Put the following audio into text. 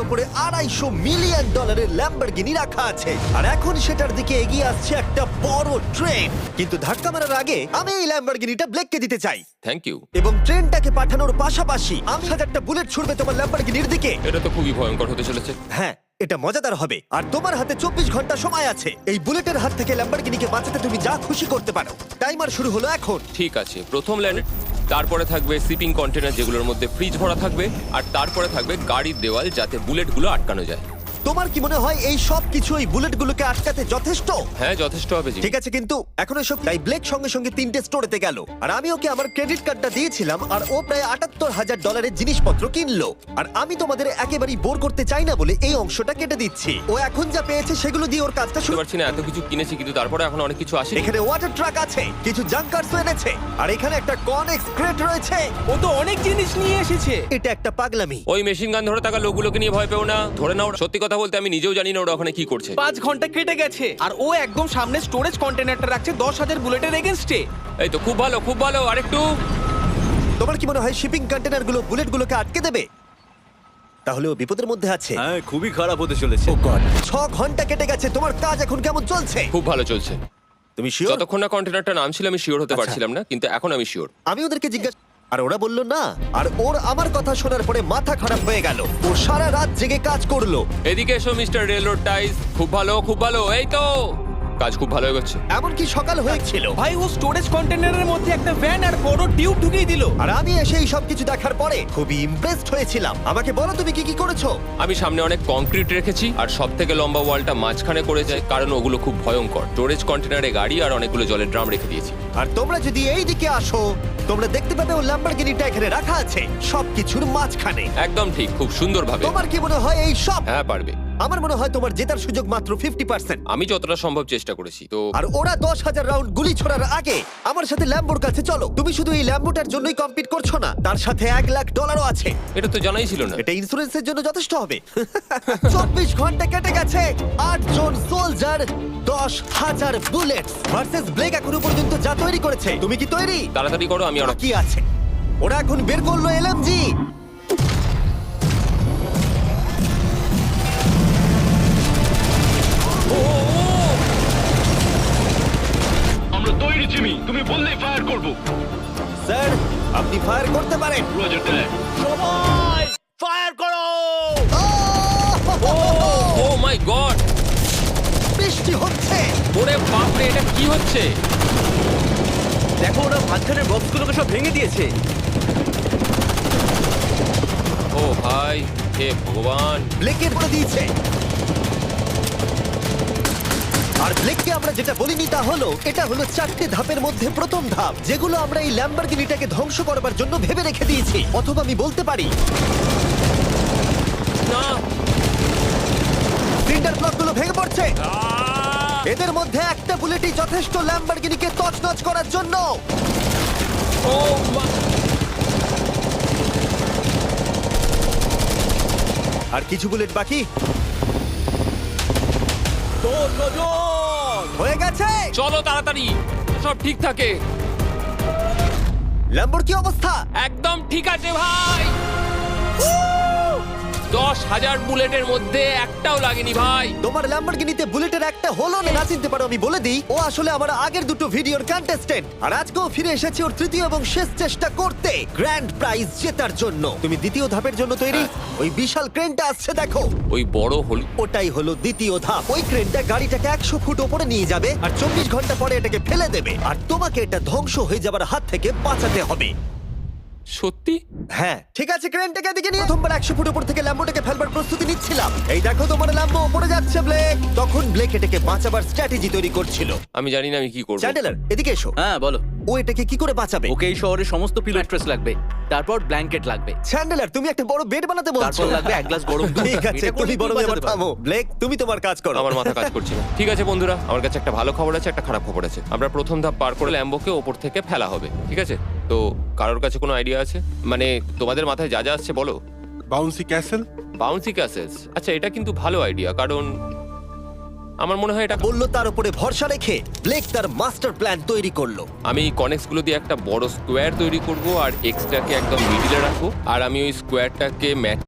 উপরে $250 million Lamborghini রাখা আছে, আর এখন সেটার দিকে এগিয়ে আসছে একটা বড় ট্রেন। কিন্তু ধাক্কা মারার আগে আমি এই ল্যাম্বরগিনিটা ব্লেককে দিতে চাই, থ্যাংক ইউ। এবং ট্রেনটাকে পাঠানোর পাশাপাশি 50,000টা বুলেট ছুড়বে তোমার ল্যাম্বরগিনির দিকে। এটা তো খুবই ভয়ঙ্কর হতে চলেছে। হ্যাঁ, এটা মজাদার হবে। আর তোমার হাতে 24 ঘন্টা সময় আছে। এই বুলেটের হাত থেকে ল্যাম্বরগিনিকে বাঁচাতে তুমি যা খুশি করতে পারো। টাইমার শুরু হলো এখন। ঠিক আছে, প্রথম ল্যান্ড, তারপরে থাকবে শিপিং কন্টেনার যেগুলোর মধ্যে ফ্রিজ ভরা থাকবে, আর তারপরে থাকবে গাড়ির দেওয়াল যাতে বুলেটগুলো আটকানো যায়। তোমার কি মনে হয় এই সব কিছু এই বুলেটগুলোকে আটকাতে যথেষ্ট? হ্যাঁ, যথেষ্ট হবে জি। ঠিক আছে, কিন্তু এখন এসব তাই ব্লেক সঙ্গে সঙ্গে 3টে স্টোরেতে গেল, আর আমি ওকে আমার ক্রেডিট কার্ডটা দিয়েছিলাম, আর ও প্রায় $78,000 জিনিসপত্র কিনলো। আর আমি তোমাদের একেবারেই বোর করতে চাই না বলে এই অংশটা কেটে দিচ্ছি। ও এখন যা পেয়েছে সেগুলো দিয়ে ওর কাজটা শুরু। বুঝতে পারছি না, এত কিছু কিনেছি কিন্তু তারপরে এখন অনেক কিছু আসে। এখানে ওয়াটার ট্রাক আছে, কিছু জাঙ্কারস এনেছে, আর এখানে একটা কনেক্স ক্রেট রয়েছে। ও তো অনেক জিনিস নিয়ে এসেছে। এটা একটা পাগলামি। ওই মেশিন গান ধরে থাকা লোকগুলোকে নিয়ে ভয় পেও না, ধরে নাও। সত্যি কথা বলতে আমি নিজেও জানি না ওরা ওখানে কি করছে। 5 ঘন্টা কেটে গেছে আর ও একদম সামনে স্টোরেজ কন্টেনারটা রাখছে 10,000 বুলেটের এগেইনস্টে। এই তো খুব ভালো, খুব ভালো। আরেকটু। তোমার কি মনে হয় শিপিং কন্টেনারগুলো বুলেটগুলোকে আটকে দেবে? তাহলে ও বিপদের মধ্যে আছে। হ্যাঁ, খুবই খারাপ হতে চলেছে। ও গড, 6 ঘন্টা কেটে গেছে। তোমার কাজ এখন কেমন চলছে? খুব ভালো চলছে। তুমি শিওর? যতক্ষণ না কন্টেনারটা নামছিল আমি শিওর হতে আচ্ছা। পারছিলাম না, কিন্তু এখন আমি শিওর। আমি ওদেরকে জিজ্ঞাসা, আর ওরা বলল না। আর ওর আমার কথা শোনার পরে মাথা খারাপ হয়ে গেল। ও সারা রাত জেগে কাজ করলো। এদিকে এসো মিস্টার রেলরোড টাইস। খুব ভালো, খুব ভালো। এই তো কাজ খুব ভালো হয়ে গেছে। এমনকি সকাল হয়েছিল। ভাই ও স্টোরেজ কন্টেনারের মধ্যে একটা ভ্যান আর বড় টিউব ঢুকিয়ে দিল। আর আমি এসে এই সবকিছু দেখার পরে খুবই ইমপ্রেসড হয়েছিলাম। আমাকে বলো তুমি কি কি করেছো? আমি সামনে অনেক কংক্রিট রেখেছি আর সব থেকে লম্বা ওয়ালটা মাঝখানে করে যায়, কারণ ওগুলো খুব ভয়ঙ্কর। স্টোরেজ কন্টেনারে গাড়ি আর অনেকগুলো জলের ড্রাম রেখে দিয়েছি। আর তোমরা যদি এই দিকে আসো, তোমরা দেখতে পাবে ও ল্যাম্বরগিনিটা এখানে রাখা আছে সবকিছুর মাঝখানে। একদম ঠিক, খুব সুন্দরভাবে। তোমার কি মনে হয় এই সব? হ্যাঁ, পারবে। আমার মনে হয় তোমার জেতার সুযোগ মাত্র 50%। আমি যতটা সম্ভব চেষ্টা করেছি। তো আর ওরা 10,000 রাউন্ড গুলি ছোড়ার আগে আমার সাথে ল্যাম্বোর কাছে চলো। তুমি শুধু এই ল্যাম্বোটার জন্যই কম্পিট করছো না, তার সাথে $1,00,000 আছে। এটা তো জানাই ছিল না। এটা ইন্স্যুরেন্সের জন্য যথেষ্ট হবে। 24 ঘন্টা কেটে গেছে। 8 জন সোলজার, 10,000 বুলেটস ভার্সেস ব্লেক এখনো পর্যন্ত যা তৈরি করেছে। তুমি কি তৈরি? তাড়াতাড়ি করো, আমি অনেক। কি আছে? ওরা এখন বের করলো এলএমজি। আমরা তৈরি জিমি, তুমি বললেই ফায়ার করব। স্যার, আপনি ফায়ার করতে পারেন। রোজার দ্যাট। সবাই ফায়ার করো! ও মাই গড, বৃষ্টি হচ্ছে। ওরে বাপ রে, এটা কি হচ্ছে? দেখো, ওরা মাঝখানের বক্সগুলোকে সব ভেঙে দিয়েছে। ও ভাই, হে ভগবান। ব্লেকের করে দিয়েছে। আর ব্লেককে আমরা যেটা বলিনি তা হলো, এটা হলো 4টে ধাপের মধ্যে প্রথম ধাপ, যেগুলো আমরা এই ল্যাম্বরগিনিটাকে ধ্বংস করবার জন্য ভেবে রেখে দিয়েছি। অথবা আমি বলতে পারি না, সিন্ডার ব্লকগুলো ভেঙে পড়ছে। এদের মধ্যে একটা বুলেটই যথেষ্ট ল্যাম্বরগিনিকে তছনছ করার জন্য। ও মা- আর কিছু বুলেট বাকি হয়ে গেছে। চলো তাড়াতাড়ি, সব ঠিক থাকে। ল্যাম্বোর কি অবস্থা? একদম ঠিক আছে ভাই। 10,000 বুলেটের মধ্যে একটাও লাগেনি ভাই। তোমার ল্যাম্বরগিনিতে বুলেটের একটা হলো না চিনতে পারো। আমি বলে দিই, ও আসলে আমার আগের দুটো ভিডিওর কন্টেস্টেন্ট, আর আজকেও ফিরে এসেছে ওর তৃতীয় এবং শেষ চেষ্টা করতে গ্র্যান্ড প্রাইজ জেতার জন্য। তুমি দ্বিতীয় ধাপের জন্য তৈরি? ওই বিশাল ক্রেনটা আসছে, দেখো। ওই বড় হল ওটাই হলো দ্বিতীয় ধাপ। ওই ক্রেনটা গাড়িটাকে 100 ফুট উপরে নিয়ে যাবে আর 24 ঘন্টা পরে এটাকে ফেলে দেবে, আর তোমাকে এটা ধ্বংস হয়ে যাবার হাত থেকে বাঁচাতে হবে। সত্যি? হ্যাঁ, ঠিক আছে, ক্রেনটাকে এদিকে নিয়ে। প্রথমবার 100 ফুট উপর থেকে ল্যাম্বোটাকে ফেলবার প্রস্তুতি নিচ্ছিলাম। এই দেখো তোমার ল্যাম্বো উপরে যাচ্ছে, ব্লেক। তখন ব্লেক এটাকে বাঁচাবার স্ট্র্যাটেজি তৈরি করছিল। আমি জানি না আমি কি করব। চ্যান্ডেলার, এদিকে এসো। হ্যাঁ, বলো। ও এটাকে কি করে বাঁচাবে? ওকে এই শহরে সমস্ত পিলো ম্যাট্রেস লাগবে, তারপর ব্ল্যাঙ্কেট লাগবে, চ্যান্ডেলার, তুমি একটা বড় বেড বানাতে বলছো। তারপর লাগবে 1 গ্লাস গরম দুধ। ঠিক আছে, এটা করলে তুমি কি বড় বাঁচাতে ব্যাপার পারবে? থামো। ব্লেক, তুমি তোমার কাজ করো। আমার মাথা কাজ করছে না। ঠিক আছে বন্ধুরা, আমার কাছে একটা ভালো খবর আছে, একটা খারাপ খবর আছে। আমরা প্রথম ধাপ পার করে ল্যাম্বোকে ওপর থেকে ফেলা হবে, ঠিক আছে? তো কারোর কাছে কোনো আইডিয়া আছে? মানে তোমাদের মাথায় যা যা আসছে বলো। Bouncy castle. বাউন্সি ক্যাসেলস, আচ্ছা এটা কিন্তু ভালো আইডিয়া, কারণ আমার মনে হয় এটা বললো। তার উপরে ভরসা রেখে ব্লেক তার মাস্টার প্ল্যান তৈরি করলো। আমি কনেক্স গুলো দিয়ে একটা বড় স্কোয়ার তৈরি করব আর এক্সট্রাকে একদম মিডিলে রাখবো, আর আমি ওই স্কোয়ারটাকে ম্যাচ